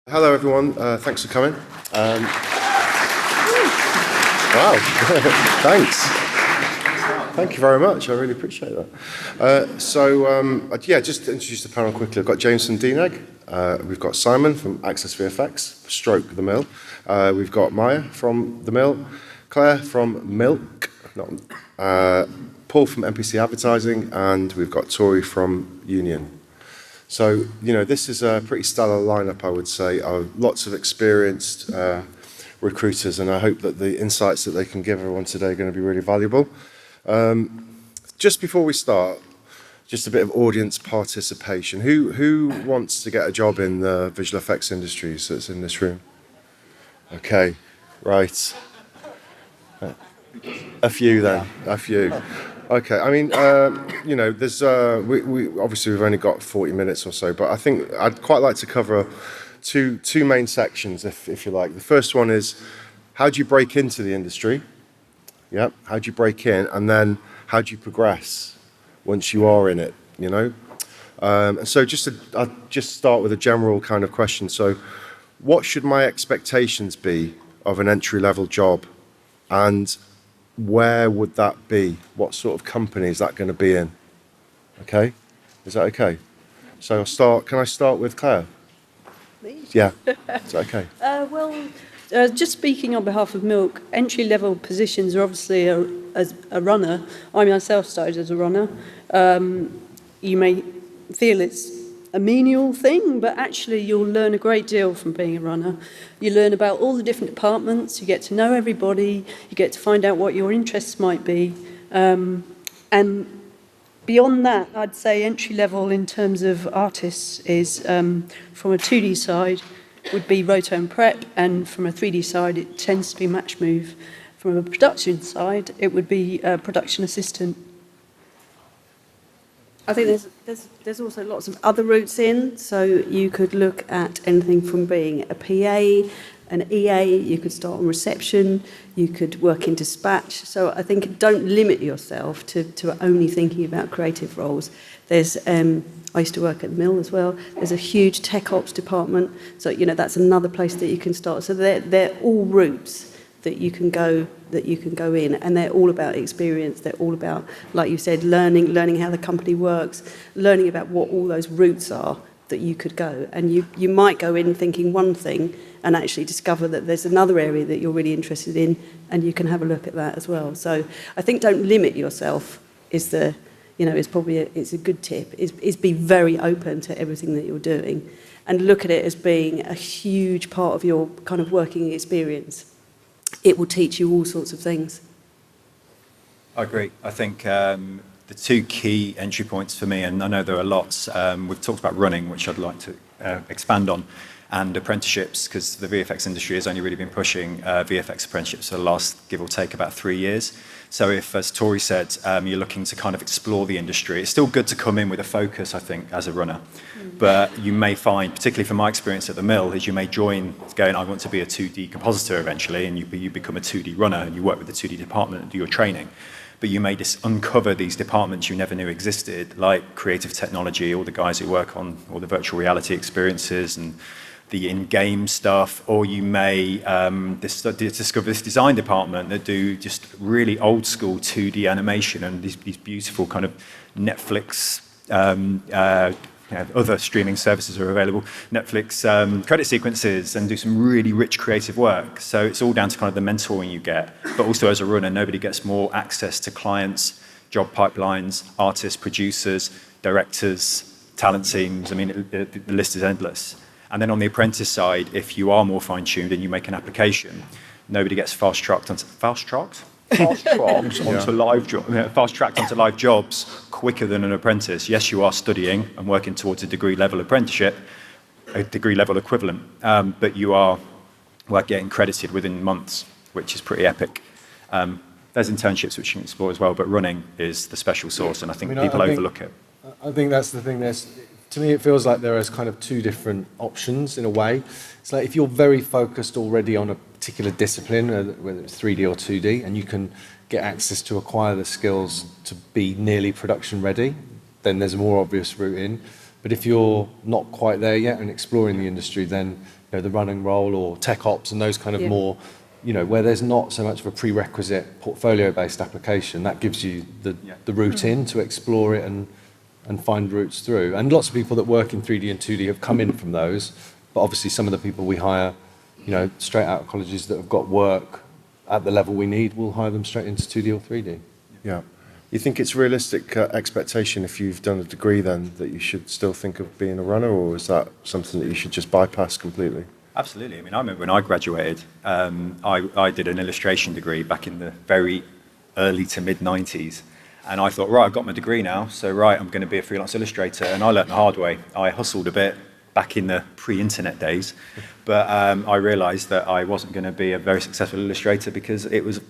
Hello, everyone. Thanks for coming. Wow, thanks. Thank you very much. I really appreciate that. Yeah, just to introduce the panel quickly, I've got James from DNEG. We've got Simon from Access VFX, stroke The Mill. We've got Maya from The Mill, Claire from Milk, Paul from NPC Advertising, and we've got Tori from Union. So, this is a pretty stellar lineup, I would say, of lots of experienced recruiters, and I hope that the insights that they can give everyone today are going to be really valuable. Just before we start, just a bit of audience participation. Who wants to get a job in the visual effects industry that's in this room? Okay, right. A few then, a few. Okay, I mean, there's we obviously we've only got 40 minutes or so, but I think I'd quite like to cover two main sections, if you like. The first one is, how do you break into the industry? Yep, how do you break in, and how do you progress once you are in it? And so I'll just start with a general kind of question. So, what should my expectations be of an entry-level job, and where would that be? What sort of company is that going to be in? Okay, is that okay? So can I start with Claire? Please. Yeah, is that okay? Just speaking on behalf of Milk, entry-level positions are obviously as a runner. I myself started as a runner. You may feel it's a menial thing, but actually you'll learn a great deal from being a runner. You learn about all the different departments, you get to know everybody, you get to find out what your interests might be. And beyond that, I'd say entry level in terms of artists is, from a 2D side, would be roto and prep, and from a 3D side, it tends to be match move. From a production side, it would be a production assistant. I think there's also lots of other routes in, so you could look at anything from being a PA, an EA, you could start on reception, you could work in dispatch. So I think don't limit yourself to only thinking about creative roles. There's I used to work at the mill as well. There's a huge tech ops department, so that's another place that you can start. So they're all routes that you can go in, and they're all about experience. They're all about, like you said, learning how the company works, learning about what all those routes are that you could go. And you might go in thinking one thing and actually discover that there's another area that you're really interested in, and you can have a look at that as well. So I think don't limit yourself is probably it's a good tip, is be very open to everything that you're doing and look at it as being a huge part of your kind of working experience. It will teach you all sorts of things. I agree. I think the two key entry points for me, and I know there are lots, we've talked about running, which I'd like to expand on, and apprenticeships, because the VFX industry has only really been pushing VFX apprenticeships for the last, give or take, about 3 years. So if, as Tori said, you're looking to kind of explore the industry, it's still good to come in with a focus, I think, as a runner. But you may find, particularly from my experience at the mill, is you may join going, I want to be a 2D compositor eventually, and you become a 2D runner, and you work with the 2D department and do your training. But you may just uncover these departments you never knew existed, like creative technology, all the guys who work on all the virtual reality experiences and the in-game stuff, or you may discover this design department that do just really old-school 2D animation and these beautiful kind of Netflix, other streaming services are available, Netflix credit sequences, and do some really rich creative work. So it's all down to kind of the mentoring you get, but also as a runner, nobody gets more access to clients, job pipelines, artists, producers, directors, talent teams. I mean, the list is endless. And then on the apprentice side, if you are more fine-tuned and you make an application, nobody gets fast-tracked onto live jobs quicker than an apprentice. Yes, you are studying and working towards a degree-level apprenticeship, a degree-level equivalent, but you are getting credited within months, which is pretty epic. There's internships which you can explore as well, but running is the special sauce, and I think people overlook it. I think that's the thing. To me, it feels like there is kind of two different options in a way. It's like if you're very focused already on a particular discipline, whether it's 3D or 2D, and you can get access to acquire the skills to be nearly production ready, then there's a more obvious route in. But if you're not quite there yet and exploring the industry, then the running role or tech ops and those kind of more, where there's not so much of a prerequisite portfolio-based application. That gives you the route in to explore it and find routes through. And lots of people that work in 3D and 2D have come in from those, but obviously some of the people we hire, straight out of colleges that have got work at the level we need, we'll hire them straight into 2D or 3D. Yeah. You think it's realistic expectation if you've done a degree then that you should still think of being a runner, or is that something that you should just bypass completely? Absolutely. I mean, I remember when I graduated, I did an illustration degree back in the very early to mid-90s. And I thought, right, I've got my degree now, so right, I'm going to be a freelance illustrator. And I learnt the hard way. I hustled a bit back in the pre-internet days, but I realised that I wasn't going to be a very successful illustrator because it was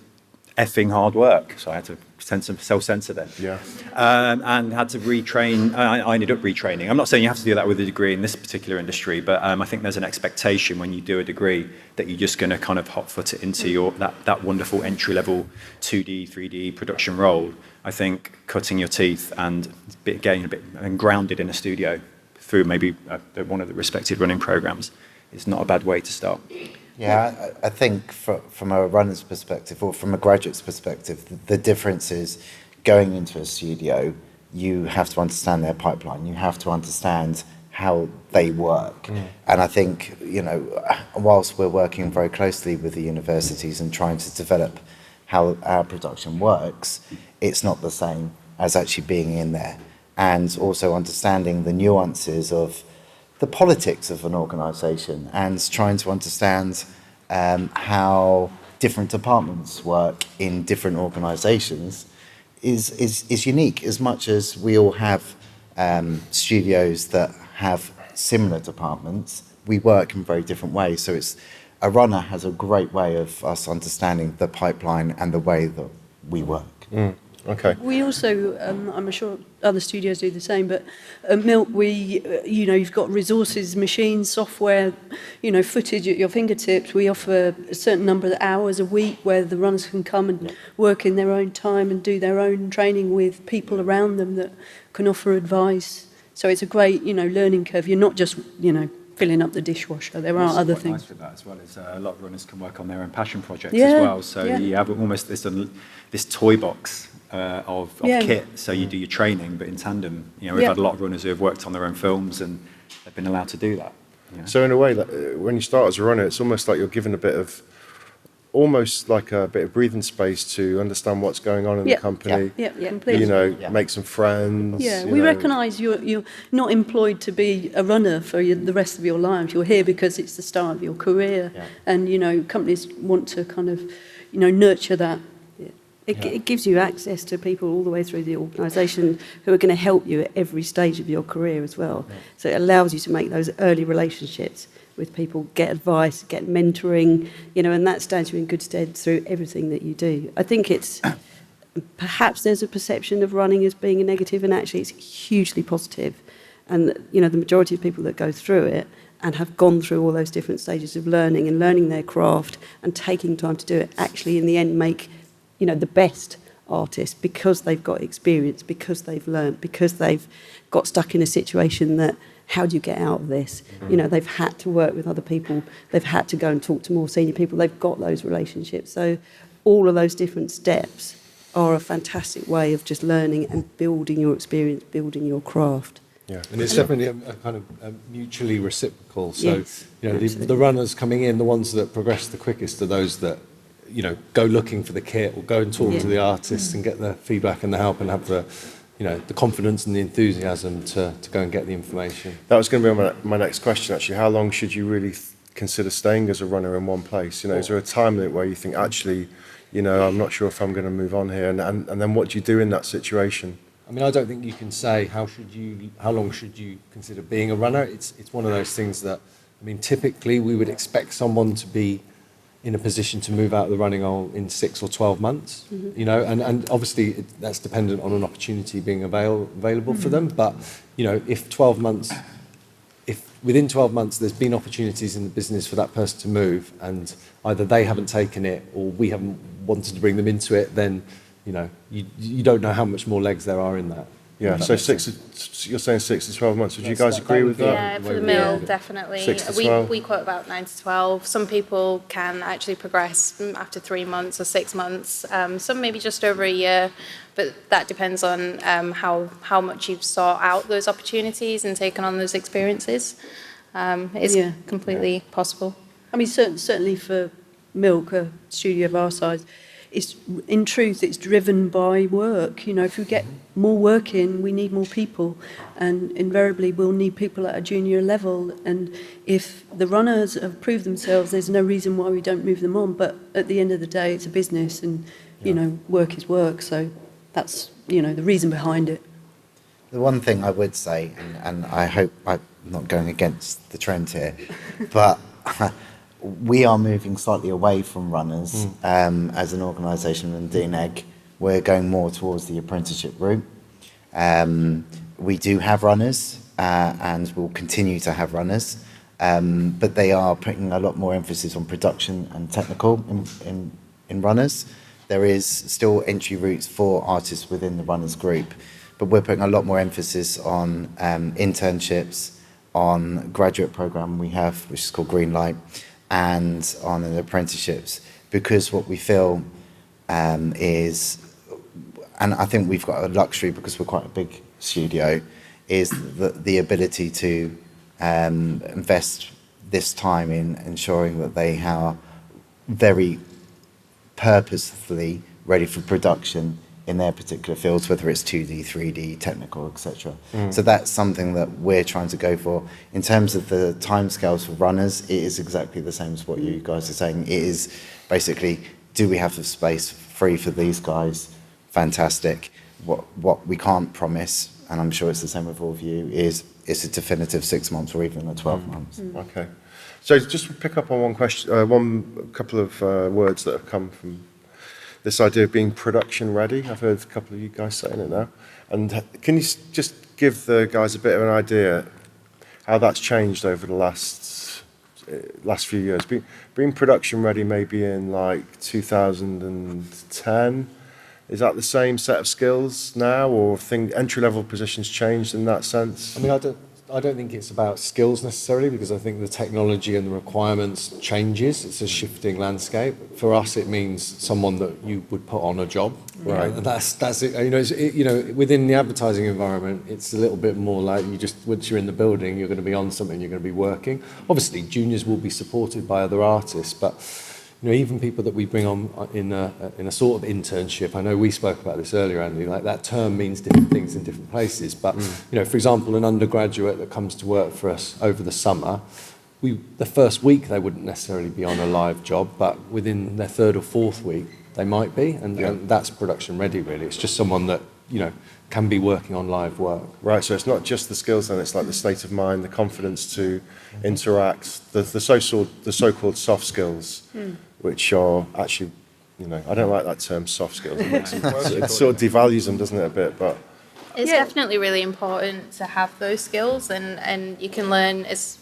effing hard work. So I had to self-censor then. Yeah. And had to retrain. I ended up retraining. I'm not saying you have to do that with a degree in this particular industry, but I think there's an expectation when you do a degree that you're just going to kind of hot-foot it into that wonderful entry-level 2D, 3D production role. I think cutting your teeth and getting a bit and grounded in a studio through maybe one of the respected running programs is not a bad way to start. Yeah, I think from a runner's perspective or from a graduate's perspective, the difference is going into a studio, you have to understand their pipeline, you have to understand how they work. And I think, whilst we're working very closely with the universities and trying to develop how our production works, it's not the same as actually being in there and also understanding the nuances of the politics of an organisation and trying to understand how different departments work in different organisations is unique. As much as we all have studios that have similar departments, we work in very different ways. So a runner has a great way of us understanding the pipeline and the way that we work. Okay. We also, I'm sure other studios do the same, but at Milk, you've got resources, machines, software, footage at your fingertips. We offer a certain number of hours a week where the runners can come and work in their own time and do their own training with people around them that can offer advice. So it's a great, learning curve. You're not just, filling up the dishwasher. There are other things. Nice with that as well is a lot of runners can work on their own passion projects Yeah, as well. So yeah. you have almost this toy box of kit. So you do your training, but in tandem. We've had a lot of runners who have worked on their own films and they've been allowed to do that. So in a way, when you start as a runner, it's almost like you're given a bit of breathing space to understand what's going on in the company. Yeah, completely. Make some friends. Yeah, we recognise you're not employed to be a runner for the rest of your life. You're here because it's the start of your career, and companies want to kind of, nurture that. It gives you access to people all the way through the organisation who are going to help you at every stage of your career as well. So it allows you to make those early relationships with people, get advice, get mentoring, and that stands you in good stead through everything that you do. I think it's, perhaps there's a perception of running as being a negative, and actually it's hugely positive. And, the majority of people that go through it and have gone through all those different stages of learning and learning their craft and taking time to do it, actually in the end make, the best artists because they've got experience, because they've learned, because they've got stuck in a situation that, how do you get out of this? They've had to work with other people. They've had to go and talk to more senior people. They've got those relationships. So all of those different steps are a fantastic way of just learning and building your experience, building your craft. Yeah, and it's definitely a kind of mutually reciprocal. So, Yes, the runners coming in, the ones that progress the quickest are those that, go looking for the kit or go and talk to the artists and get the feedback and the help and have the confidence and the enthusiasm to go and get the information. That was going to be my next question, actually. How long should you really consider staying as a runner in one place? Is there a time limit where you think, actually, I'm not sure if I'm going to move on here? And then what do you do in that situation? I mean, I don't think you can say how long should you consider being a runner. It's one of those things that, typically we would expect someone to be in a position to move out of the running hole in 6 or 12 months, and obviously that's dependent on an opportunity being available for them. But, if within 12 months there's been opportunities in the business for that person to move and either they haven't taken it or we haven't wanted to bring them into it, then, you don't know how much more legs there are in that. Yeah, If that so makes you're saying 6 to 12 months. Would you Yes, guys that agree would with be- that? Yeah, for the Way mill, we- definitely. 6 to 12? We quote about 9 to 12. Some people can actually progress after 3 months or 6 months. Some maybe just over a year, but that depends on how much you've sought out those opportunities and taken on those experiences. It's Yeah. completely possible. I mean, certainly for Milk, a studio of our size, in truth, it's driven by work. You know, if we get more work in, we need more people, and invariably we'll need people at a junior level. And if the runners have proved themselves, there's no reason why we don't move them on. But at the end of the day, it's a business, and you know, work is work. So that's the reason behind it. The one thing I would say, and I hope I'm not going against the trend here, but we are moving slightly away from runners as an organisation and DNEG. We're going more towards the apprenticeship route. We do have runners and we'll continue to have runners, but they are putting a lot more emphasis on production and technical in runners. There is still entry routes for artists within the runners group, but we're putting a lot more emphasis on internships, on graduate program we have, which is called Greenlight, and on the apprenticeships, because what we feel is, and I think we've got a luxury because we're quite a big studio, is the ability to invest this time in ensuring that they are very purposefully ready for production in their particular fields, whether it's 2D, 3D, technical, etc. So that's something that we're trying to go for. In terms of the timescales for runners, it is exactly the same as what you guys are saying. It is basically, do we have the space free for these guys? Fantastic. What we can't promise, and I'm sure it's the same with all of you, is a definitive 6 months or even a 12 months. Okay. So just to pick up on one question, one couple of words that have come from this idea of being production ready. I've heard a couple of you guys saying it now. And can you just give the guys a bit of an idea how that's changed over the last few years? Being production ready maybe in like 2010, is that the same set of skills now, or entry-level positions changed in that sense? I mean, I don't think it's about skills necessarily, because I think the technology and the requirements changes. It's a shifting landscape. For us, it means someone that you would put on a job. Right. And that's it. Within the advertising environment, it's a little bit more like once you're in the building, you're going to be on something, you're going to be working. Obviously, juniors will be supported by other artists, but even people that we bring on in a sort of internship, I know we spoke about this earlier, Andy, like that term means different things in different places. But, for example, an undergraduate that comes to work for us over the summer, the first week they wouldn't necessarily be on a live job, but within their third or fourth week, they might be. And that's production ready, really. It's just someone that, can be working on live work. Right, so it's not just the skills then, it's like the state of mind, the confidence to interact, the so-called soft skills, which are actually, I don't like that term, soft skills. It sort of devalues them, doesn't it, a bit? But It's definitely really important to have those skills, and you can learn as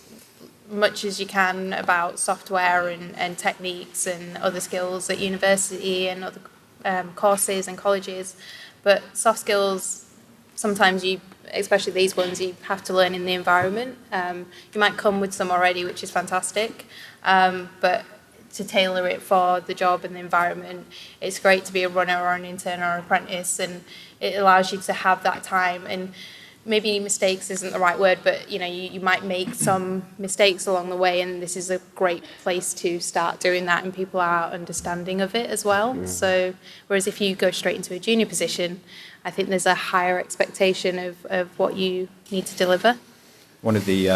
much as you can about software and techniques and other skills at university and other courses and colleges. But soft skills, sometimes especially these ones, you have to learn in the environment. You might come with some already, which is fantastic, but to tailor it for the job and the environment, it's great to be a runner or an intern or apprentice, and it allows you to have that time. And maybe mistakes isn't the right word, but you might make some mistakes along the way, and this is a great place to start doing that, and people are understanding of it as well. So whereas if you go straight into a junior position, I think there's a higher expectation of what you need to deliver. One of the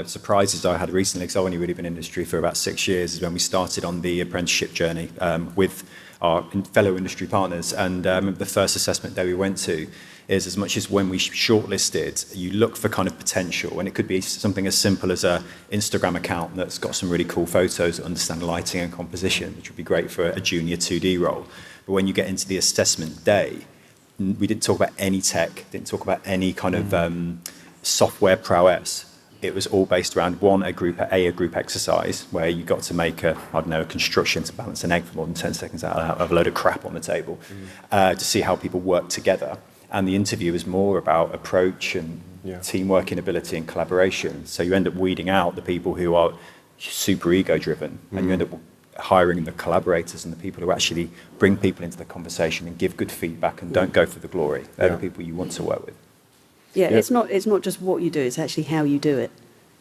surprises I had recently, because I've only really been in industry for about 6 years, is when we started on the apprenticeship journey with our fellow industry partners. And the first assessment day we went to is, as much as when we shortlisted, you look for kind of potential, and it could be something as simple as a Instagram account that's got some really cool photos that understand lighting and composition, which would be great for a junior 2D role. But when you get into the assessment day, we didn't talk about any tech, didn't talk about any kind of software prowess. It was all based around a group exercise where you got to make a construction to balance an egg for more than 10 seconds out of a load of crap on the table, to see how people work together. and the interview is more about approach and teamworking ability and collaboration. So you end up weeding out the people who are super ego driven, and you end up hiring the collaborators and the people who actually bring people into the conversation and give good feedback and don't go for the glory. They're the people you want to work with. Yeah, it's not just what you do, it's actually how you do it.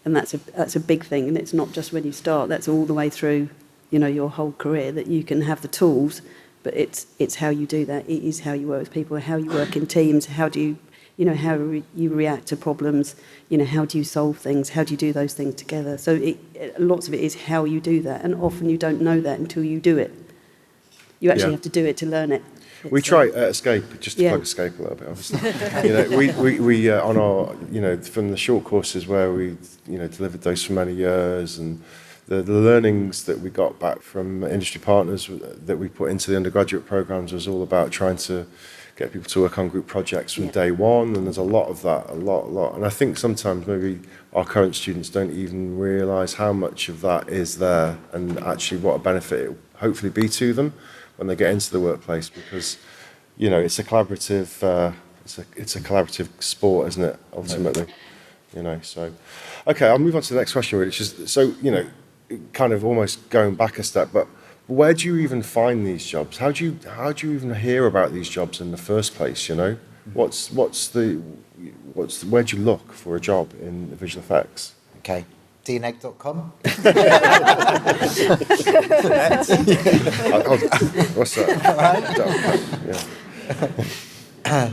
And that's a big thing, and it's not just when you start, that's all the way through, you know, your whole career, that you can have the tools, but it's how you do that. It is how you work with people, how you work in teams, how do you, you know, how you react to problems, you know, how do you solve things, how do you do those things together. So lots of it is how you do that, and often you don't know that until you do it. You actually have to do it to learn it. We try Escape, just to plug Escape a little bit, obviously. You know, we on our, you know, from the short courses where we, you know, delivered those for many years, and the learnings that we got back from industry partners that we put into the undergraduate programs was all about trying to get people to work on group projects from day one, and there's a lot of that, a lot. And I think sometimes maybe our current students don't even realise how much of that is there, and actually what a benefit it will hopefully be to them when they get into the workplace, because, you know, it's a collaborative, it's a collaborative sport, isn't it? Ultimately, you know. So, okay, I'll move on to the next question, which is, so, you know, kind of almost going back a step, but where do you even find these jobs? How do you even hear about these jobs in the first place? You know, where do you look for a job in visual effects? Okay. dnegg.com. What's that? Yeah.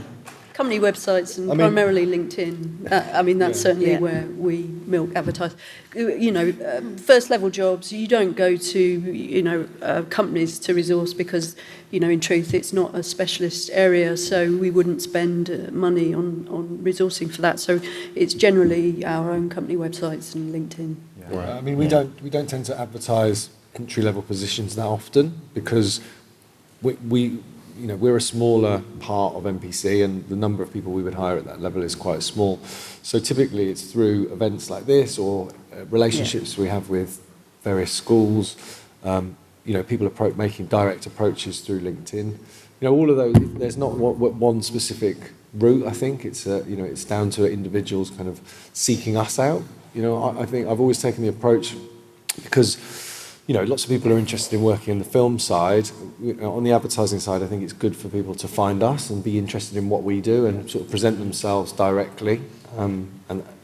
Company websites and primarily LinkedIn. I mean, that's certainly where we milk advertise. You know, first level jobs, you don't go to, you know, companies to resource because, you know, in truth, it's not a specialist area, so we wouldn't spend money on resourcing for that. So it's generally our own company websites and LinkedIn. Yeah. Right. I mean, we don't tend to advertise entry level positions that often because we you know, we're a smaller part of MPC, and the number of people we would hire at that level is quite small. So typically it's through events like this or relationships we have with various schools. You know, people making direct approaches through LinkedIn. You know, all of those. There's not one specific route. I think it's you know, it's down to individuals kind of seeking us out. You know, I think I've always taken the approach because, you know, lots of people are interested in working on the film side. On the advertising side, I think it's good for people to find us and be interested in what we do and sort of present themselves directly. And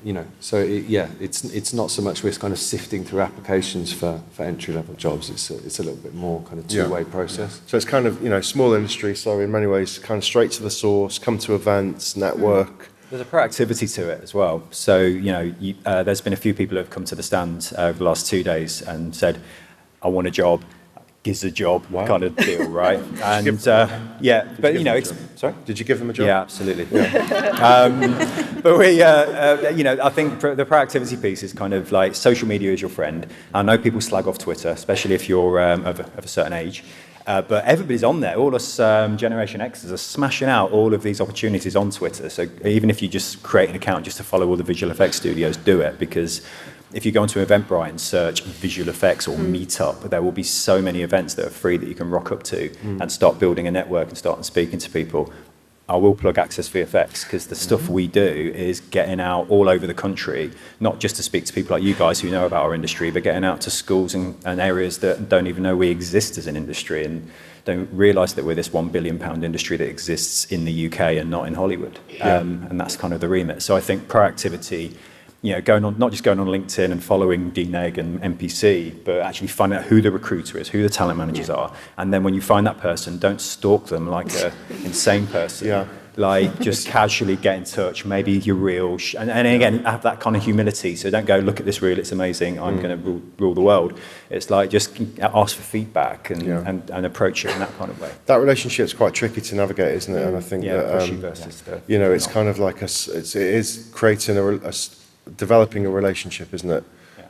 you know, so it's not so much we're kind of sifting through applications for entry level jobs. It's a little bit more kind of two-way process. So it's kind of, you know, small industry. So in many ways, kind of straight to the source. Come to events, network. There's a proactivity to it as well. So, you know, there's been a few people who have come to the stand over the last 2 days and said, I want a job, gives a job kind of deal, right? And but you know, sorry? Did you give them a job? Yeah, absolutely. But we, you know, I think the proactivity piece is kind of like social media is your friend. I know people slag off Twitter, especially if you're of a certain age. But everybody's on there. All us Generation Xers are smashing out all of these opportunities on Twitter. So even if you just create an account just to follow all the visual effects studios, do it, because if you go onto Eventbrite and search visual effects or meetup, there will be so many events that are free that you can rock up to and start building a network and start speaking to people. I will plug Access VFX because the stuff we do is getting out all over the country, not just to speak to people like you guys who know about our industry, but getting out to schools and areas that don't even know we exist as an industry and don't realise that we're this £1 billion industry that exists in the UK and not in Hollywood. And that's kind of the remit. So I think proactivity, you know, not just going on LinkedIn and following DNEG and MPC, but actually finding out who the recruiter is, who the talent managers are. And then when you find that person, don't stalk them like an insane person. Like, just casually get in touch. Maybe you're real. And again, have that kind of humility. So don't go, look at this reel, it's amazing, I'm going to rule the world. It's like, just ask for feedback and approach it in that kind of way. That relationship's quite tricky to navigate, isn't it? And I think that, versus you know, it's kind of like it is creating developing a relationship, isn't it?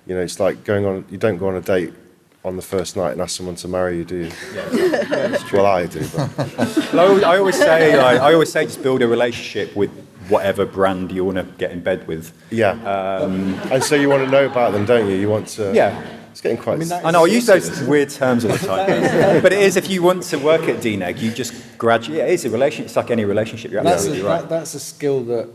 You know, it's like you don't go on a date on the first night and ask someone to marry you, do you? Well, I do. But. Well, I always say just build a relationship with whatever brand you want to get in bed with. And so you want to know about them, don't you? You want to. It's getting quite... I know, I use those weird terms all the time. But it is, if you want to work at DNEG, you just gradually... It is a relationship. It's like any relationship. You're absolutely right. That's a skill that...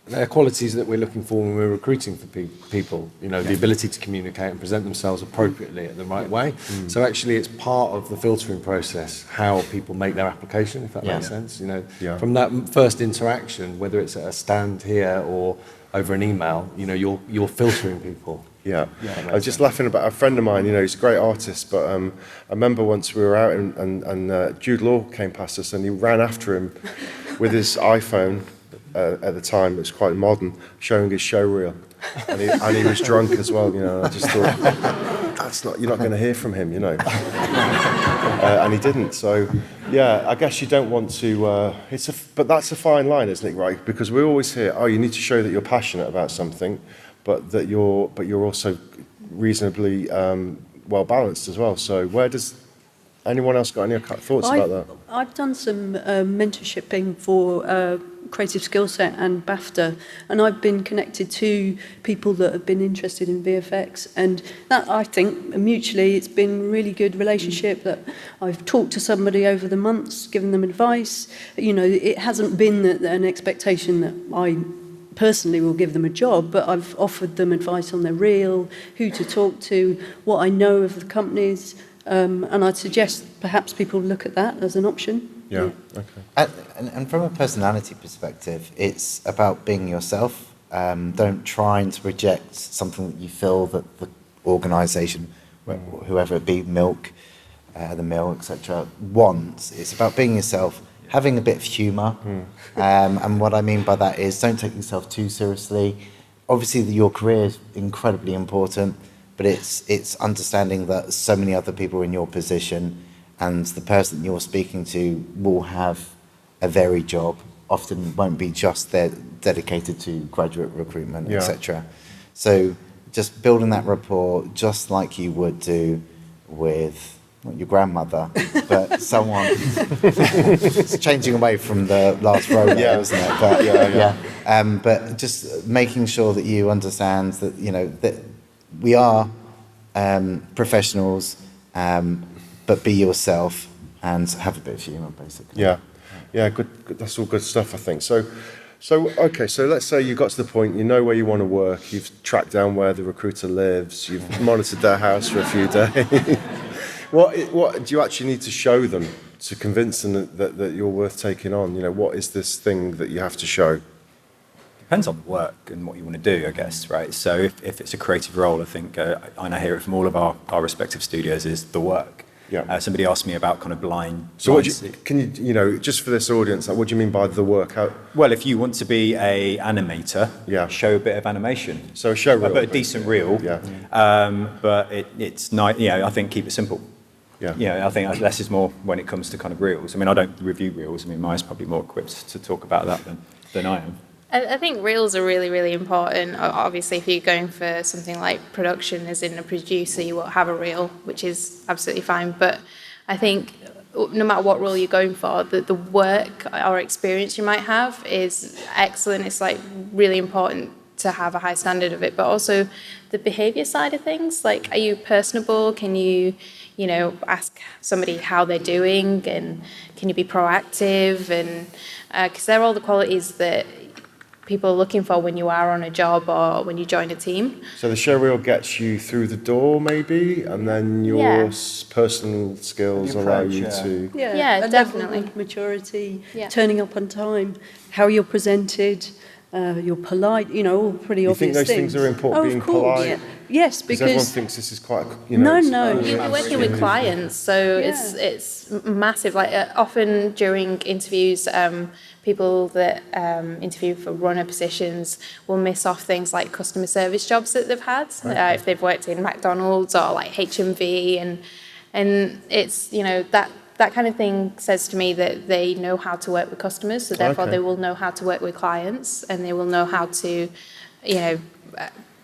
They're qualities that we're looking for when we're recruiting for people, you know, the ability to communicate and present themselves appropriately in the right way. So actually it's part of the filtering process, how people make their application, if that makes sense. You know, from that first interaction, whether it's at a stand here or over an email, you know, you're filtering people. Yeah. I was just laughing about a friend of mine, you know, he's a great artist, but I remember once we were out and Jude Law came past us and he ran after him with his iPhone. At the time, it was quite modern, showing his show reel, and he was drunk as well. You know, I just thought, you're not going to hear from him, you know, and he didn't. So, yeah, I guess you don't want to. But that's a fine line, isn't it, right? Because we always hear, you need to show that you're passionate about something, but you're also reasonably well balanced as well. So, where does anyone else got any thoughts about that? I've done some mentorshiping for Creative Skill Set and BAFTA, and I've been connected to people that have been interested in VFX, and that, I think, mutually, it's been a really good relationship that I've talked to somebody over the months, given them advice. You know, it hasn't been an expectation that I personally will give them a job, but I've offered them advice on their reel, who to talk to, what I know of the companies, and I'd suggest perhaps people look at that as an option. Yeah. Okay. And from a personality perspective, it's about being yourself. Don't try and to project something that you feel that the organisation, whoever it be, Milk, the mill, etc., wants. It's about being yourself, having a bit of humour. And what I mean by that is don't take yourself too seriously. Obviously, your career is incredibly important, but it's understanding that so many other people in your position, and the person you're speaking to will have a varied job, often won't be just dedicated to graduate recruitment, etc. So just building that rapport, just like you would do with not your grandmother, but someone. It's changing away from the last row there, isn't it? But, but just making sure that you understand that, you know, that we are professionals, but be yourself and have a bit of humour, basically. Yeah, good. That's all good stuff, I think. So okay. So let's say you got to the point, you know where you want to work. You've tracked down where the recruiter lives. You've monitored their house for a few days. What do you actually need to show them to convince them that you're worth taking on? You know, what is this thing that you have to show? Depends on the work and what you want to do, I guess, right? So if it's a creative role, I think, and I hear it from all of our respective studios, is the work. Yeah. Somebody asked me about kind of blind. So can you know, just for this audience, like, what do you mean by the work? Well, if you want to be a animator, show a bit of animation. So a show reel. But a decent reel. But it's not, you know, I think keep it simple. I think less is more when it comes to kind of reels. I mean, I don't review reels. I mean, Maya's probably more equipped to talk about that than I am. I think reels are really, really important. Obviously, if you're going for something like production, as in a producer, you won't have a reel, which is absolutely fine. But I think no matter what role you're going for, the work or experience you might have is excellent. It's like really important to have a high standard of it, but also the behaviour side of things. Like, are you personable? Can you ask somebody how they're doing, and can you be proactive? And because they're all the qualities that people are looking for when you are on a job or when you join a team. So the show reel gets you through the door, maybe, and then your personal skills allow you to... Yeah, definitely. Level of maturity, turning up on time, how you're presented, you're polite, all pretty obvious things. You think those things are important, being polite? Yeah. Yes, because... everyone thinks this is quite, No. You're working with clients, so it's massive. Like often during interviews, people that interview for runner positions will miss off things like customer service jobs that they've had, if they've worked in McDonald's or like HMV, and it's that kind of thing says to me that they know how to work with customers, so therefore they will know how to work with clients, and they will know how to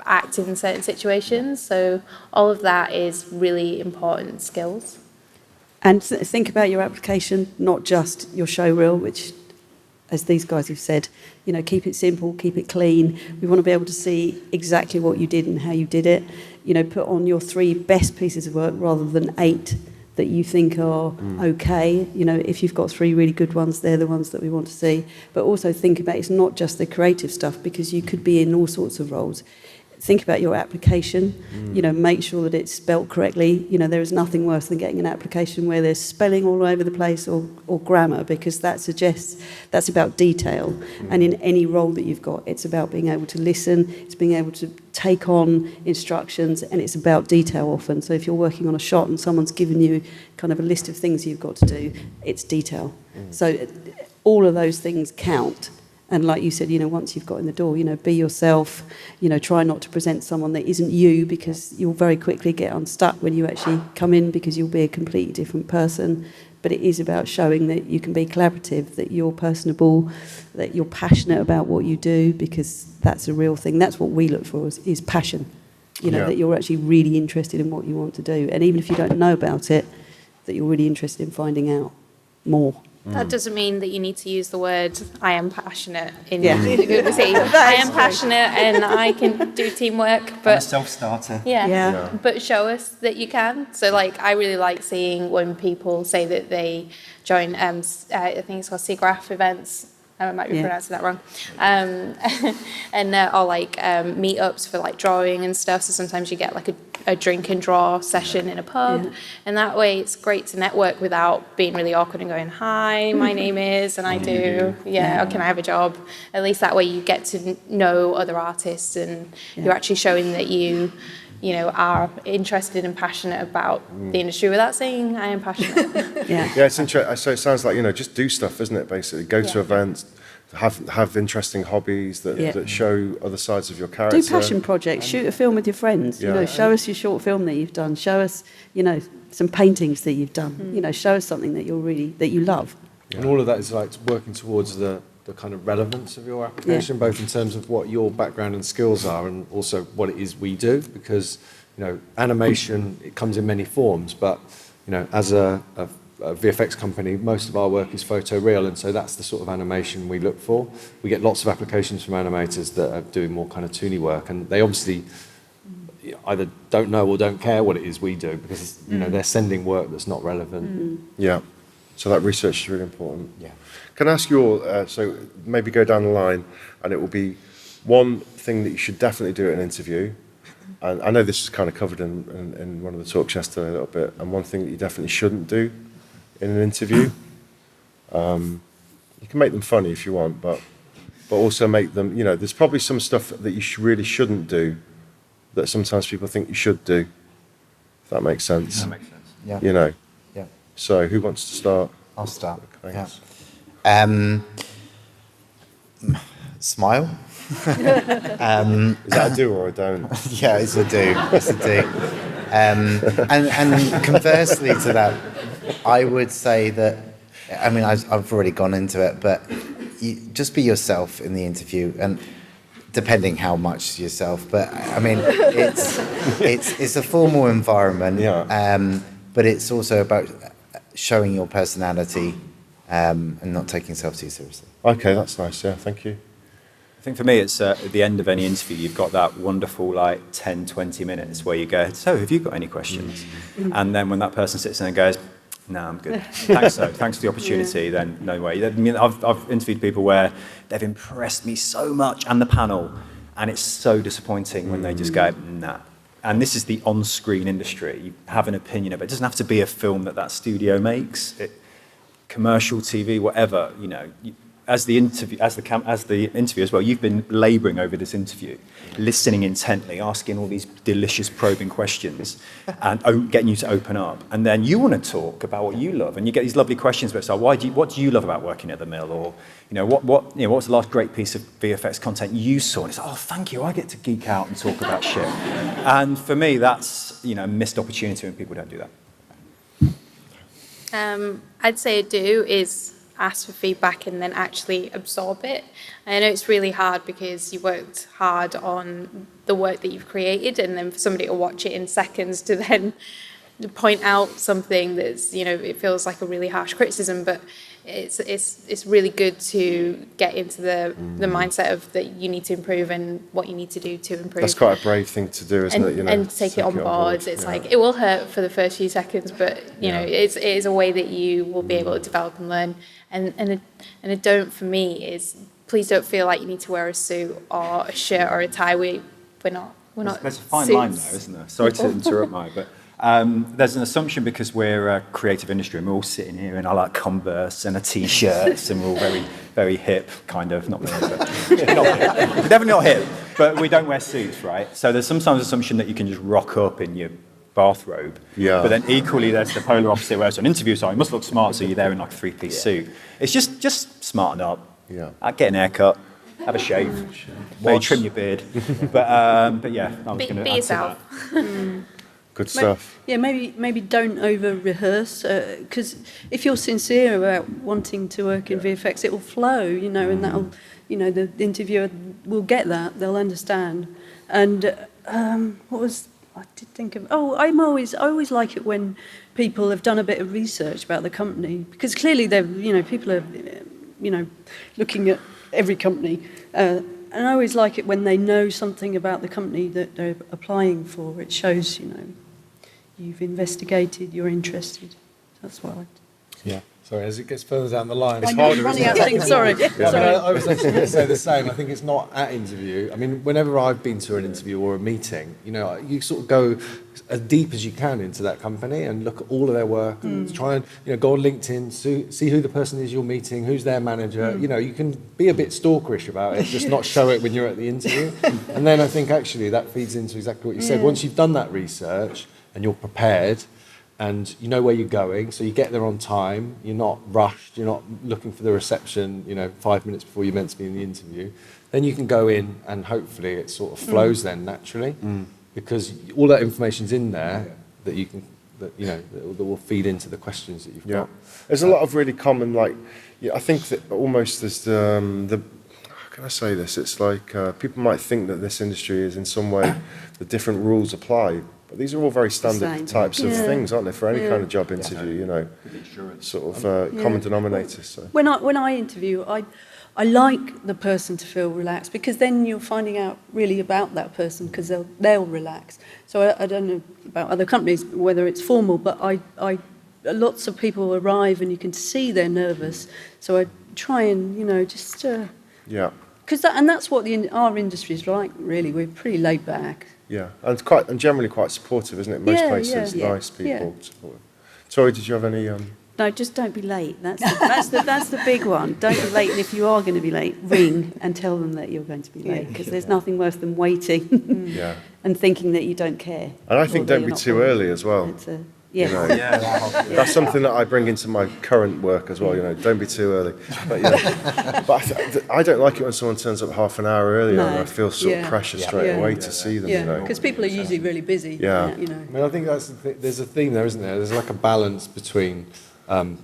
act in certain situations. So all of that is really important skills. And think about your application, not just your show reel, which, as these guys have said, keep it simple, keep it clean. We want to be able to see exactly what you did and how you did it. put on your 3 best pieces of work rather than 8 that you think are okay. If you've got 3 really good ones, they're the ones that we want to see. But also think about it's not just the creative stuff, because you could be in all sorts of roles. Think about your application, make sure that it's spelt correctly. There is nothing worse than getting an application where there's spelling all over the place or grammar, because that suggests that's about detail. And in any role that you've got, it's about being able to listen, it's being able to take on instructions, and it's about detail often. So if you're working on a shot and someone's given you kind of a list of things you've got to do, it's detail. So all of those things count. And like you said, once you've got in the door, be yourself, try not to present someone that isn't you, because you'll very quickly get unstuck when you actually come in, because you'll be a completely different person. But it is about showing that you can be collaborative, that you're personable, that you're passionate about what you do, because that's a real thing. That's what we look for is passion, that you're actually really interested in what you want to do. And even if you don't know about it, that you're really interested in finding out more. That doesn't mean that you need to use the word "I am passionate" in Yeah. the Google team. I am passionate and I can do teamwork, I'm a but self-starter. Yeah. but show us that you can. So I really like seeing when people say that they join I think it's called SIGGRAPH events. I might be pronouncing that wrong. And or meetups for drawing and stuff. So sometimes you get a drink and draw session in a pub, and that way it's great to network without being really awkward and going, "Hi, my name is, and I do, or can I have a job?" At least that way you get to know other artists, and you're actually showing that you are interested and passionate about the industry without saying I am passionate. Yeah, it's interesting. So it sounds like, just do stuff, isn't it, basically? Go to events, have interesting hobbies that show other sides of your character. Do passion projects, shoot a film with your friends, show us your short film that you've done, show us, some paintings that you've done, show us something that you love. And all of that is working towards the kind of relevance of your application, both in terms of what your background and skills are, and also what it is we do, because animation, it comes in many forms, but as a VFX company, most of our work is photoreal, and so that's the sort of animation we look for. We get lots of applications from animators that are doing more kind of toony work, and they obviously either don't know or don't care what it is we do, because they're sending work that's not relevant. Yeah, so that research is really important. Yeah. Can I ask you all, so maybe go down the line, and it will be one thing that you should definitely do at an interview, and I know this is kind of covered in one of the talks yesterday a little bit, and one thing that you definitely shouldn't do in an interview. You can make them funny if you want, but also make them, there's probably some stuff that you really shouldn't do that sometimes people think you should do, if that makes sense. That makes sense. Yeah. Yeah. So who wants to start? I'll start. Thanks. Smile. Is that a do or a don't? Yeah, it's a do. It's a do. And conversely to that, I would say that, I've already gone into it, but you just be yourself in the interview, and depending how much yourself, but it's a formal environment, but it's also about showing your personality and not taking yourself too seriously. Okay, that's nice. Yeah, thank you. I think for me, it's at the end of any interview, you've got that wonderful 10, 20 minutes where you go, "So, have you got any questions?" And then when that person sits there and goes, "No, I'm good. Thanks for the opportunity," then no way. I've interviewed people where they've impressed me so much, and the panel, and it's so disappointing when they just go, "Nah." And this is the on-screen industry. You have an opinion of it. It doesn't have to be a film that studio makes. Commercial TV, whatever, as the interview as well, you've been labouring over this interview, listening intently, asking all these delicious probing questions, and getting you to open up. And then you want to talk about what you love, and you get these lovely questions about, so what do you love about working at the Mill, or what's the last great piece of VFX content you saw? And it's like, "Oh, thank you, I get to geek out and talk about shit." And for me, that's a missed opportunity when people don't do that. I'd say a do is ask for feedback and then actually absorb it. I know it's really hard because you worked hard on the work that you've created, and then for somebody to watch it in seconds to then point out something that's, it feels like a really harsh criticism, but it's really good to get into the mindset of that you need to improve and what you need to do to improve. That's quite a brave thing to do, isn't it? You know, and take it on board. It's like, it will hurt for the first few seconds, but you know, it is a way that you will be able to develop and learn. And a don't for me is, please don't feel like you need to wear a suit or a shirt or a tie. We're not. There's a fine suits. line there, isn't there? Sorry to interrupt, Mike, but there's an assumption because we're a creative industry and we're all sitting here in our like Converse and a t-shirts and we're all very, very hip, kind of, not really, but not hip. We're definitely not hip, but we don't wear suits, right? So there's sometimes assumption that you can just rock up in your bathrobe. Yeah. But then equally there's the polar opposite where it's an interview, so you must look smart, so you're there in like a three-piece suit. It's just smarten up. Yeah. Get an haircut. Have a shave, maybe trim your beard, but yeah, I was going to Be add yourself. to that. Good stuff. Yeah, maybe don't over rehearse, because if you're sincere about wanting to work in VFX, it will flow, you know, and that'll, you know, the interviewer will get that, they'll understand. And what was I did think of? Oh, I always like it when people have done a bit of research about the company, because clearly they're, you know, people are, you know, looking at every company. And I always like it when they know something about the company that they're applying for. It shows, you know, you've investigated, you're interested. That's what I like. Yeah. Sorry, as it gets further down the line, I know, I'm running out of things, sorry. Sorry. I was actually going to say the same. I think it's not at interview. I mean, whenever I've been to an interview or a meeting, you know, you sort of go as deep as you can into that company and look at all of their work and try and, you know, go on LinkedIn, see who the person is you're meeting, who's their manager. You know, you can be a bit stalkerish about it, just not show it when you're at the interview. And then I think actually that feeds into exactly what you said. Once you've done that research and you're prepared, and you know where you're going, so you get there on time, you're not rushed, you're not looking for the reception, you know, 5 minutes before you're meant to be in the interview, then you can go in and hopefully it sort of flows then naturally, because all that information's in there that you can, that, you know, that will feed into the questions that you've got. There's a lot of really common, like, I think that almost there's the how can I say this? It's like people might think that this industry is in some way the different rules apply. But these are all very standard types of things, aren't they, for any kind of job interview, you know, sort of common denominators. So. When I interview, I like the person to feel relaxed, because then you're finding out really about that person, because they'll relax. So I don't know about other companies, whether it's formal, but lots of people arrive and you can see they're nervous. So I try and, you know, just... Because that's what our industry is like, really. We're pretty laid back. Yeah, and generally quite supportive, isn't it? Most places, nice people. Supportive. Tori, did you have any? No, just don't be late. That's the big one. Don't be late, and if you are going to be late, ring and tell them that you're going to be late, because there's nothing worse than waiting and thinking that you don't care. And I think don't be too early as well. You know, that's something that I bring into my current work as well. You know, don't be too early. But, you know, but I don't like it when someone turns up half an hour earlier and I feel sort of pressure straight away to see them. Yeah, you know, because people are usually really busy. Yeah. You know. I mean, I think that's there's a theme there, isn't there? There's like a balance between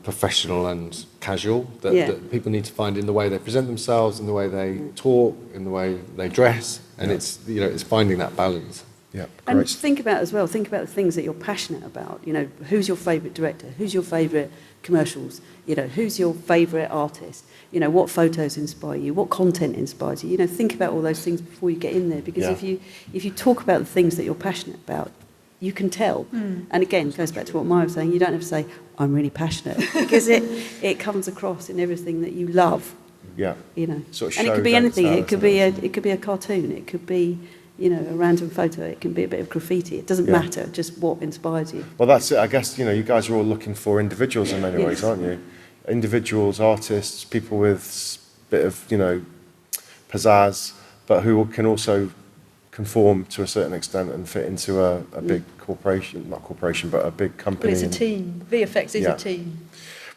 professional and casual that people need to find in the way they present themselves, in the way they talk, in the way they dress, and it's, you know, it's finding that balance. Yeah, and great. think about the things that you're passionate about. You know, who's your favourite director? Who's your favourite commercials? You know, who's your favourite artist? You know, what photos inspire you? What content inspires you? You know, think about all those things before you get in there, because if you talk about the things that you're passionate about, you can tell. And again, it goes back to what Maya was saying. You don't have to say, I'm really passionate, because it comes across in everything that you love. Yeah. You know, sort of and it could be anything. It could be a cartoon. It could be, you know, a random photo. It can be a bit of graffiti. It doesn't matter, just what inspires you. Well, that's it. I guess, you know, you guys are all looking for individuals in many ways, aren't you? Individuals, artists, people with a bit of, you know, pizzazz, but who can also conform to a certain extent and fit into a big corporation, not corporation, but a big company. But it's a team. VFX is a team.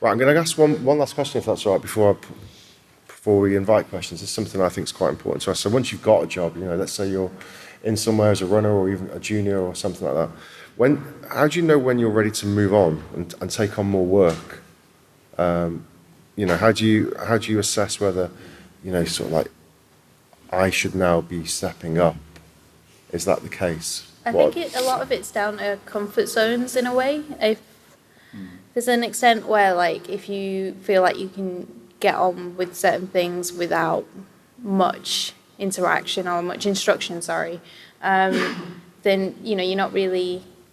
Right, I'm going to ask one last question, if that's all right, before we invite questions. It's something I think is quite important to us. So once you've got a job, you know, let's say you're in somewhere as a runner or even a junior or something like that, how do you know when you're ready to move on and take on more work? You know, how do you assess whether, you know, sort of like, I should now be stepping up? Is that the case? I think a lot of it's down to comfort zones in a way. there's an extent where, like, if you feel like you can get on with certain things without much interaction or much instruction, then, you know,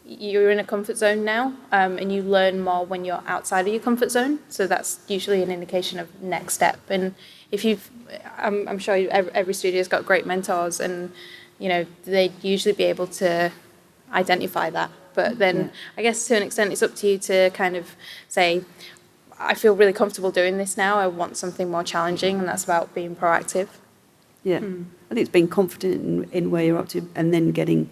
you're in a comfort zone now, and you learn more when you're outside of your comfort zone. So that's usually an indication of next step. And if I'm sure every studio's got great mentors, and, you know, they'd usually be able to identify that. But then I guess to an extent it's up to you to kind of say, I feel really comfortable doing this now, I want something more challenging, and that's about being proactive. Yeah, I think it's being confident in where you're up to, and then getting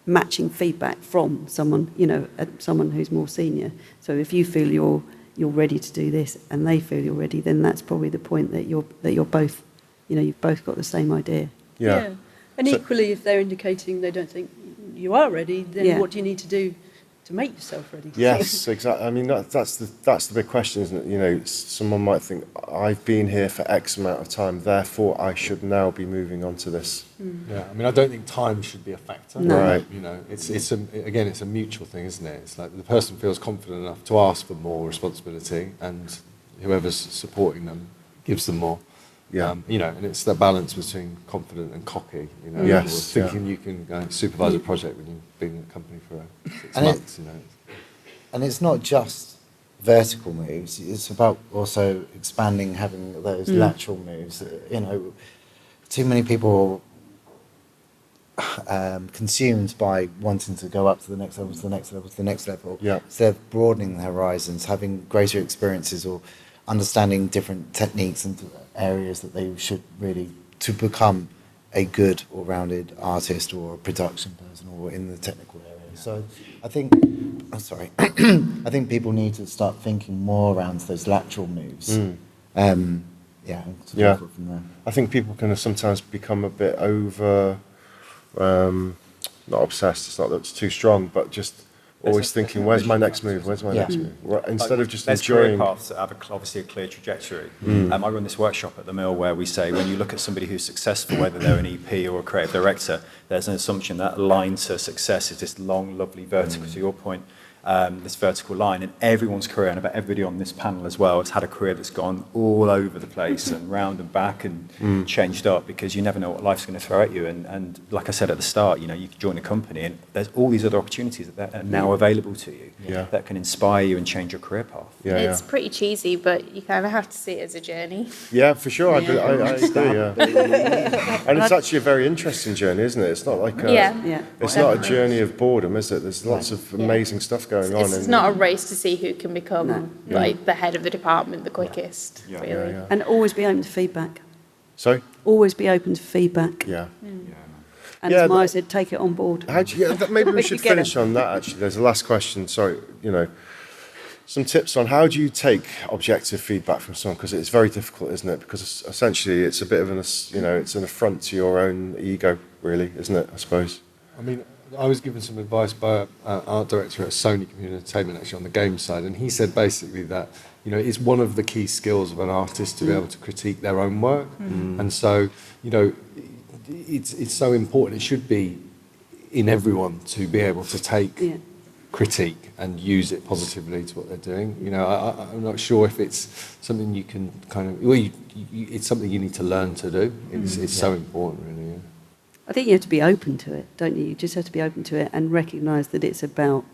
matching feedback from someone, you know, someone who's more senior. So if you feel you're ready to do this, and they feel you're ready, then that's probably the point that you're both, you know, you've both got the same idea. Yeah. And So- equally, if they're indicating they don't think you are ready, then Yeah. what do you need to do to make yourself ready? Yes, exactly. I mean, that's the big question, isn't it? You know, someone might think, I've been here for X amount of time, therefore I should now be moving on to this. Yeah, I mean, I don't think time should be a factor. No. Right. You know, it's a mutual thing, isn't it? It's like the person feels confident enough to ask for more responsibility, and whoever's supporting them gives them more. Yeah. You know, and it's that balance between confident and cocky. You know, Yes, or thinking you can go and supervise a project when you've been in a company for 6 And months. You know. And it's not just vertical moves, it's about also expanding, having those lateral moves. You know, too many people are consumed by wanting to go up to the next level, to the next level, to the next level. Yeah. Instead of broadening their horizons, having greater experiences, or understanding different techniques and areas that they should really, to become a good all-rounded artist or a production person or in the technical area. So I think, I think people need to start thinking more around those lateral moves. Yeah, and sort of Yeah. go from there. I think people can sometimes become a bit over, not obsessed, it's not that it's too strong, but just always thinking, where's my next move, where's my Yeah. next move? Right, instead of just There's career enjoying... paths that have obviously a clear trajectory. I run this workshop at the Mill where we say when you look at somebody who's successful, whether they're an EP or a creative director, there's an assumption that line to success is this long, lovely vertical, to your point, this vertical line. And everyone's career, and about everybody on this panel as well, has had a career that's gone all over the place and round and back and changed up, because you never know what life's going to throw at you. And like I said at the start, you know, you can join a company and there's all these other opportunities that are now available to you that can inspire you and change your career path. Yeah, It's pretty cheesy, but you kind of have to see it as a journey. yeah, for sure, I agree, yeah. And it's actually a very interesting journey, isn't it? It's not like Yeah. it's not a journey of boredom, is it? There's lots of amazing stuff going on. It's not a race to see who can become like the head of the department the quickest, really. yeah. And always be open to feedback. So, Always be open to feedback. yeah. And Yeah, as Maya said, take it on board. How do you, maybe we You should get finish it. on that, actually. There's a last question. Sorry, you know, some tips on how do you take objective feedback from someone? Because it's very difficult, isn't it? Because essentially it's a bit of it's an affront to your own ego, really, isn't it, I suppose? I mean, I was given some advice by an art director at Sony Computer Entertainment, actually, on the game side, and he said basically that, you know, it's one of the key skills of an artist to be able to critique their own work. And so, you know, it's so important. It should be in everyone to be able to take Yeah. critique and use it positively to what they're doing. You know, I'm not sure if it's something you can kind of, well, it's something you need to learn to do. It's so important, really. Yeah. I think you have to be open to it, don't you? You just have to be open to it and recognise that it's about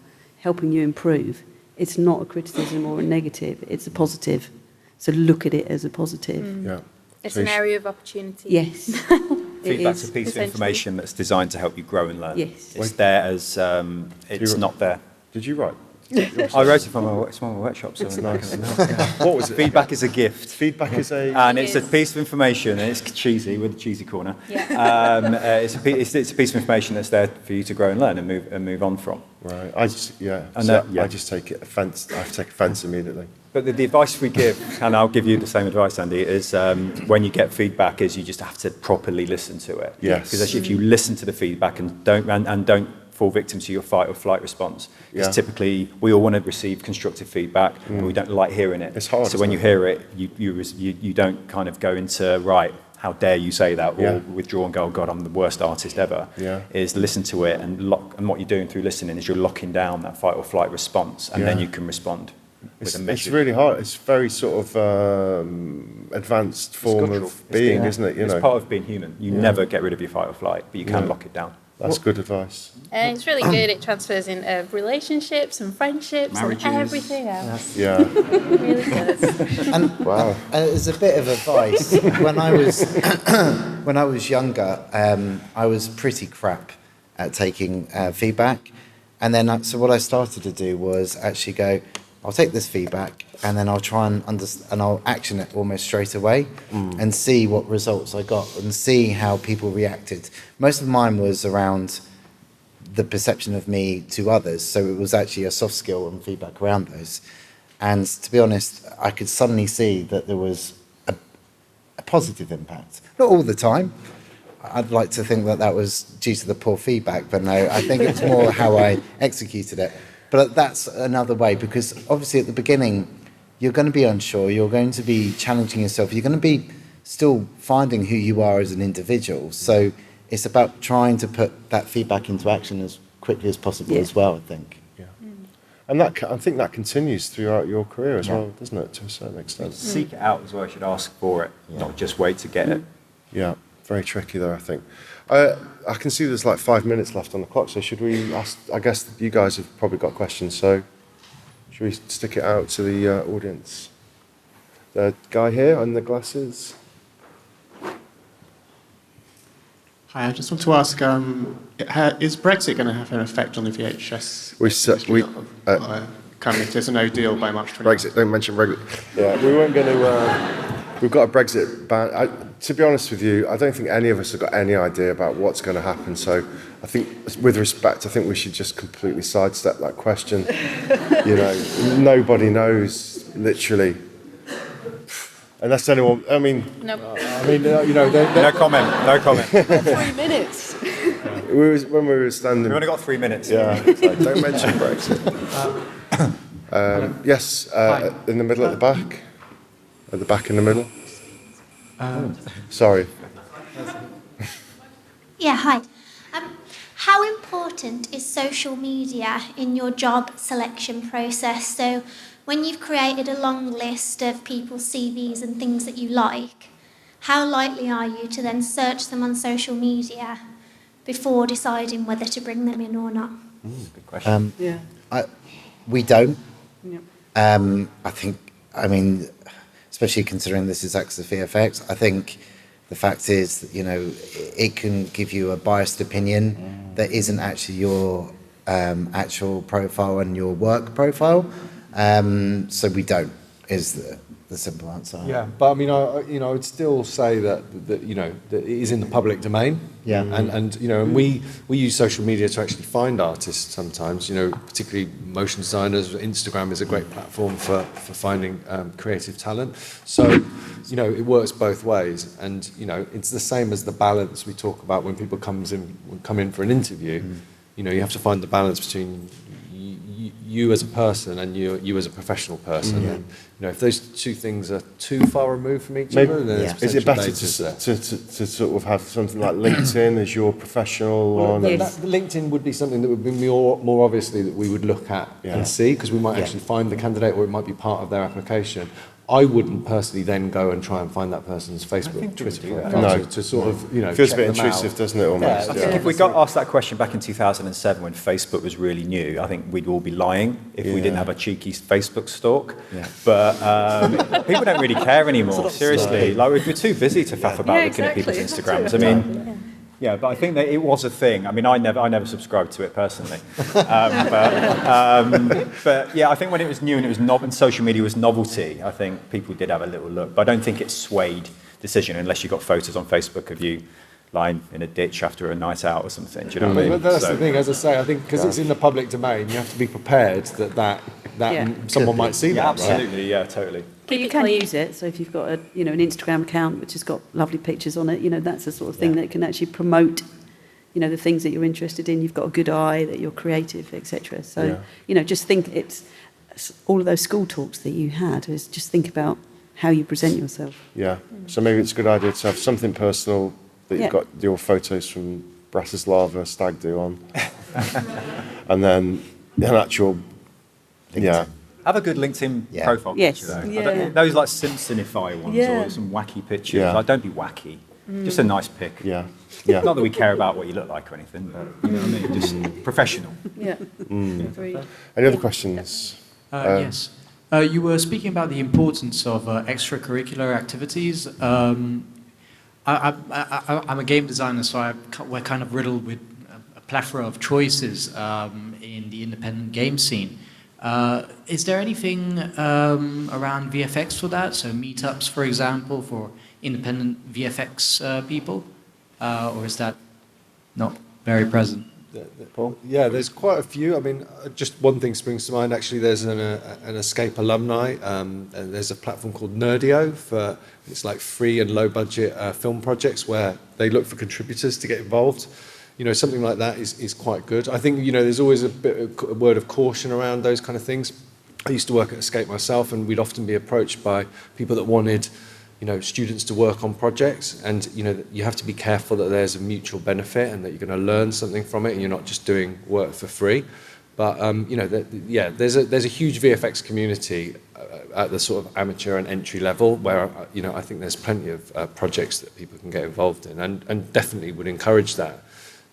helping you improve. It's not a criticism or a negative, it's a positive. So look at it as a positive. Yeah. It's So an you area of opportunity. Yes. It Feedback's is. a piece of essentially. information that's designed to help you grow and learn. Yes. It's there as it's you- not there. Did you write? I wrote it from my workshop. So Nice. What was it? Feedback is a gift. Feedback is a... And it's a Yes. piece of information, and it's cheesy with the cheesy corner. Yeah. It's a piece of information that's there for you to grow and learn and move on from. Right. I just, And so yeah. I just take offence. I take offence immediately. But the advice we give, and I'll give you the same advice, Andy, is when you get feedback, is you just have to properly listen to it. Yes. Because actually, if you listen to the feedback and don't fall victim to your fight or flight response, because Yeah. typically we all want to receive constructive feedback, but we don't like hearing it. It's hard, So when isn't you it? hear it, you don't kind of go into right. How dare you say that? Or Yeah. withdraw and go, oh God, I'm the worst artist ever. Yeah. Is listen to it and what you're doing through listening is you're locking down that fight or flight response, and then Yeah. you can respond. with a It's message. really hard. It's very sort of advanced form Cultural. of being, isn't it? It's part of being human. You never get rid of your fight or flight, but you can lock it down. That's good advice. And it's really good. It transfers into relationships and friendships Marriages. and everything else. Yeah. It really does. And Wow. as a bit of advice, when I was younger, I was pretty crap at taking feedback, and then so what I started to do was actually go, I'll take this feedback, and then I'll try and and I'll action it almost straight away, and see what results I got, and see how people reacted. Most of mine was around the perception of me to others, so it was actually a soft skill and feedback around those. And to be honest, I could suddenly see that there was a positive impact. Not all the time. I'd like to think that that was due to the poor feedback, but no, I think it was more how I executed it. But that's another way, because obviously at the beginning, you're going to be unsure, you're going to be challenging yourself, you're going to be still finding who you are as an individual. So it's about trying to put that feedback into action as quickly as possible as well, I think. And I think that continues throughout your career as well, doesn't it, to a certain extent? Seek it out as well. You should ask for it, not just wait to get it. Yeah, very tricky there, I think. I can see there's like 5 minutes left on the clock, so should we ask, I guess you guys have probably got questions, so should we stick it out to the audience? The guy here in the glasses. Hi, I just want to ask, is Brexit going to have an effect on the VHS industry? Kind of if there's a no deal by March 20th? Brexit, don't mention Brexit. Yeah, we weren't going to, we've got a Brexit ban. To be honest with you, I don't think any of us have got any idea about what's going to happen, so I think, with respect, I think we should just completely sidestep that question. You know, nobody knows, literally. Unless anyone, I mean... Nope. No comment, no comment. 3 minutes. When we were standing... We've only got 3 minutes. Yeah, it's like, don't mention Brexit. Yes, in the middle at the back. At the back in the middle. Sorry. Yeah, hi. How important is social media in your job selection process? So when you've created a long list of people's CVs and things that you like, how likely are you to then search them on social media before deciding whether to bring them in or not? Good question. We don't. Yep. I think, I mean, especially considering this is Access VFX, I think the fact is that, you know, it can give you a biased opinion that isn't actually your actual profile and your work profile. So we don't, is the simple answer. Yeah, but I mean, I would still say that you know, that it is in the public domain. Yeah. And you know, and we use social media to actually find artists sometimes. You know, particularly motion designers. Instagram is a great platform for finding creative talent. So, you know, it works both ways. And you know, it's the same as the balance we talk about when people come in for an interview. You know, you have to find the balance between you as a person and you as a professional person. And, you know, if those two things are too far removed from each other, then there's Is it better potential to sort of have something like LinkedIn as your professional one? LinkedIn would be something that would be more obviously that we would look at and see, because we might actually find the candidate, or it might be part of their application. I wouldn't personally then go and try and find that person's Facebook, Twitter profile to sort of, you know, Feels a check bit them intrusive, out. doesn't it, almost? I think if we got asked that question back in 2007 when Facebook was really new, I think we'd all be lying if we didn't have a cheeky Facebook stalk. Yeah. But people don't really care anymore, seriously. Like, we're too busy to faff about looking at people's Instagrams. I mean... Yeah, but I think that it was a thing. I mean, I never subscribed to it personally. But yeah, I think when it was new and it was and social media was novelty, I think people did have a little look. But I don't think it swayed decision unless you got photos on Facebook of you lying in a ditch after a night out or something. Do you know what I mean? But that's the thing, as I say, I think because it's in the public domain, you have to be prepared that someone might see that. Absolutely, yeah, totally. But you can use it. So if you've got an Instagram account which has got lovely pictures on it, you know, that's the sort of thing that can actually promote, you know, the things that you're interested in. You've got a good eye, that you're creative, etc. So you know, just think it's all of those school talks that you had. Is just think about how you present yourself. Yeah. So maybe it's a good idea to have something personal that you've got your photos from Bratislava Stag Do on, and then an actual. Yeah. Have a good LinkedIn Yeah. profile Yes. picture, though. Yeah. Those like Simpsonify ones Yeah. or some wacky pictures. Yeah. Like, don't be wacky. Just a nice pic. Yeah. Yeah. Not that we care about what you look like or anything, but you know what I mean? Just professional. Yeah. Agreed. Any other questions? Yes. You were speaking about the importance of extracurricular activities. I'm a game designer, so we're kind of riddled with a plethora of choices in the independent game scene. Is there anything around VFX for that? So meetups, for example, for independent VFX people? Or is that not very present? Yeah, there's quite a few. I mean, just one thing springs to mind. Actually, there's an Escape alumni, and there's a platform called Nerdio for it's like free and low budget film projects where they look for contributors to get involved. You know, something like that is quite good. I think, you know, there's always a word of caution around those kind of things. I used to work at Escape myself, and we'd often be approached by people that wanted, you know, students to work on projects, and you know you have to be careful that there's a mutual benefit and that you're going to learn something from it, and you're not just doing work for free. But you know, there's a huge VFX community at the sort of amateur and entry level where you know I think there's plenty of projects that people can get involved in, and definitely would encourage that.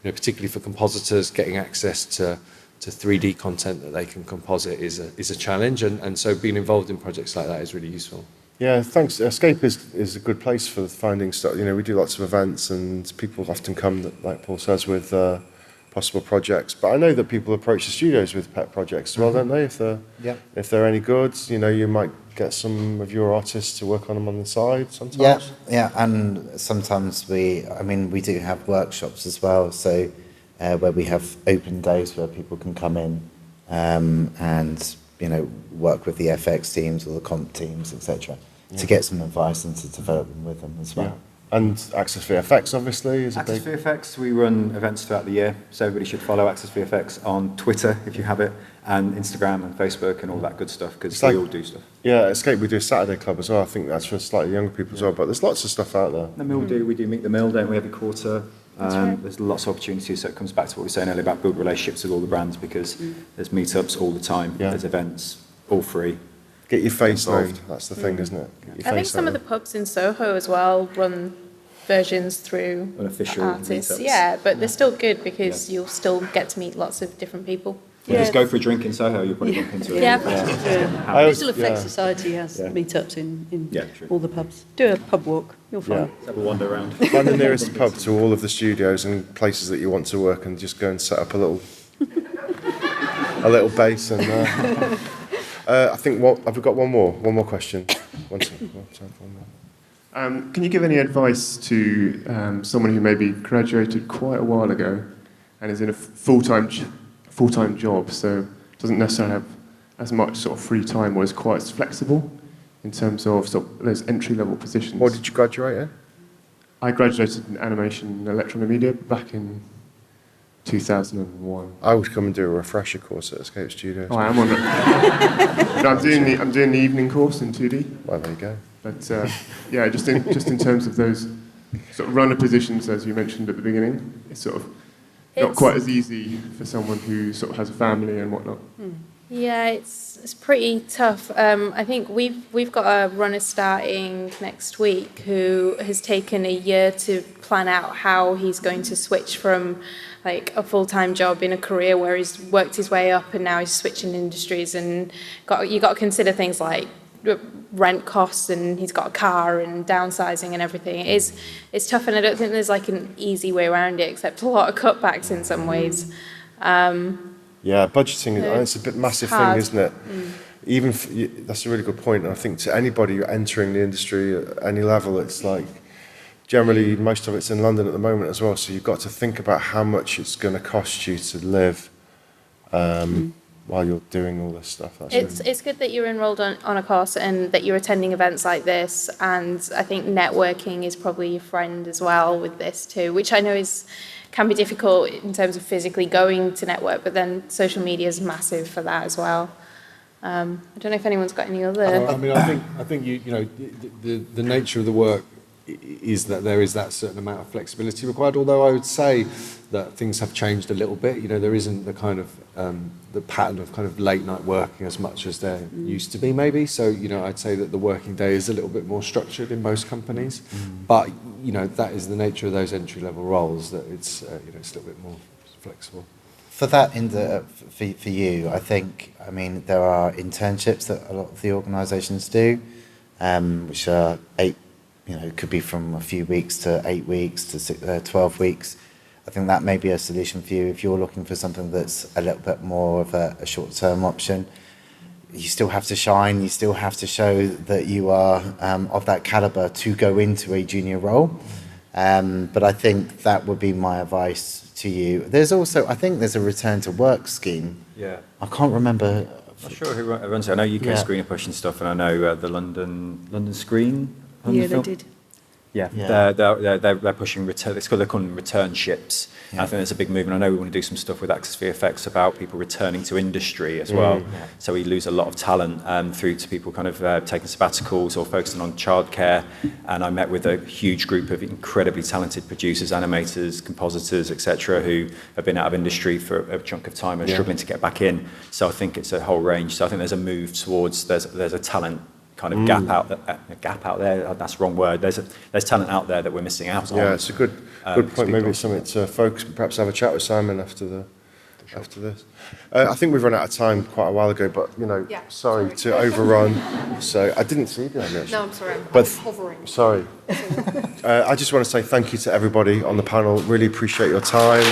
You know, particularly for compositors, getting access to 3D content that they can composite is a challenge, and so being involved in projects like that is really useful. Yeah, thanks. Escape is a good place for finding stuff. You know, we do lots of events, and people often come, like Paul says, with possible projects. But I know that people approach the studios with pet projects as well, don't they? If they're any good, you know, you might get some of your artists to work on them on the side sometimes. Yeah, and sometimes we do have workshops as well. So where we have open days where people can come in and you know work with the FX teams or the comp teams, etc. To get some advice and to develop them with them as well. Yeah. And Access VFX obviously is a Access big... VFX, we run events throughout the year, so everybody should follow Access VFX on Twitter if you have it, and Instagram and Facebook and all that good stuff, because we all do stuff. Yeah, Escape, we do a Saturday club as well. I think that's for slightly younger people as well, but there's lots of stuff out there. The Mill we do Meet the Mill, don't we, every quarter. There's lots of opportunities, so it comes back to what we were saying earlier about build relationships with all the brands, because there's meetups all the time, there's events, all free. Get your face known, that's the thing, isn't it? I think some of the pubs in Soho as well run versions through unofficial artists. meetups. Yeah, but they're still good because you'll still get to meet lots of different people. Yeah. Just go for a drink in Soho, you'll probably bump into it. Digital Effects Society has meetups in all the pubs. Do a pub walk, you'll find. Let's have a wander around. Find the nearest pub to all of the studios and places that you want to work, and just go and set up a little base. And I think have we got one more question? Can you give any advice to someone who maybe graduated quite a while ago and is in a full-time job, so doesn't necessarily have as much sort of free time or is quite as flexible in terms of sort of those entry-level positions? What did you graduate in? I graduated in animation and electronic media back in 2001. I would come and do a refresher course at Escape Studios. Oh, I am on it. No, I'm doing the evening course in 2D. Well, there you go. But yeah, just in terms of those sort of runner positions, as you mentioned at the beginning, it's sort of not quite as easy for someone who sort of has a family and whatnot. Yeah, it's pretty tough. I think we've got a runner starting next week who has taken a year to plan out how he's going to switch from like a full-time job in a career where he's worked his way up and now he's switching industries, and you got to consider things like rent costs, and he's got a car and downsizing and everything. It's tough, and I don't think there's like an easy way around it except a lot of cutbacks in some ways. Yeah, budgeting, it's a bit massive thing, isn't it? Even that's a really good point. And I think to anybody entering the industry at any level, it's like generally most of it's in London at the moment as well. So you've got to think about how much it's going to cost you to live while you're doing all this stuff. It's good that you're enrolled on a course and that you're attending events like this. And I think networking is probably your friend as well with this too, which I know can be difficult in terms of physically going to network, but then social media is massive for that as well. I don't know if anyone's got any other. I mean, I think you know the nature of the work is that there is that certain amount of flexibility required. Although I would say that things have changed a little bit. You know, there isn't the kind of the pattern of kind of late night working as much as there used to be, maybe. So, you know, I'd say that the working day is a little bit more structured in most companies. But, you know, that is the nature of those entry level roles, that it's you know, it's a little bit more flexible. For that, for you, I think, I mean, there are internships that a lot of the organisations do, which are could be from a few weeks to 8 weeks to 12 weeks. I think that may be a solution for you if you're looking for something that's a little bit more of a short-term option. You still have to shine, you still have to show that you are of that calibre to go into a junior role. But I think that would be my advice to you. There's also, I think there's a return to work scheme. Yeah. I can't remember. I'm not sure who runs it. I know UK Screen are pushing stuff, and I know the London Screen. Yeah, they did. Yeah, Yeah. they're pushing return. It's called, they're calling them returnships. Yeah. I think there's a big movement. I know we want to do some stuff with Access VFX about people returning to industry as well. Yeah. So we lose a lot of talent through to people kind of taking sabbaticals or focusing on childcare. And I met with a huge group of incredibly talented producers, animators, compositors, etc., who have been out of industry for a chunk of time and struggling to get back in. So I think it's a whole range. So I think there's a move towards there's a talent kind of gap out there. That's the wrong word. There's talent out there that we're missing out on. Yeah, it's a good point. Maybe it's something to focus. Perhaps have a chat with Simon after this. I think we've run out of time quite a while ago, but sorry to overrun. So I didn't see you down there. No, I'm sorry. But I'm hovering. sorry. I just want to say thank you to everybody on the panel. Really appreciate your time.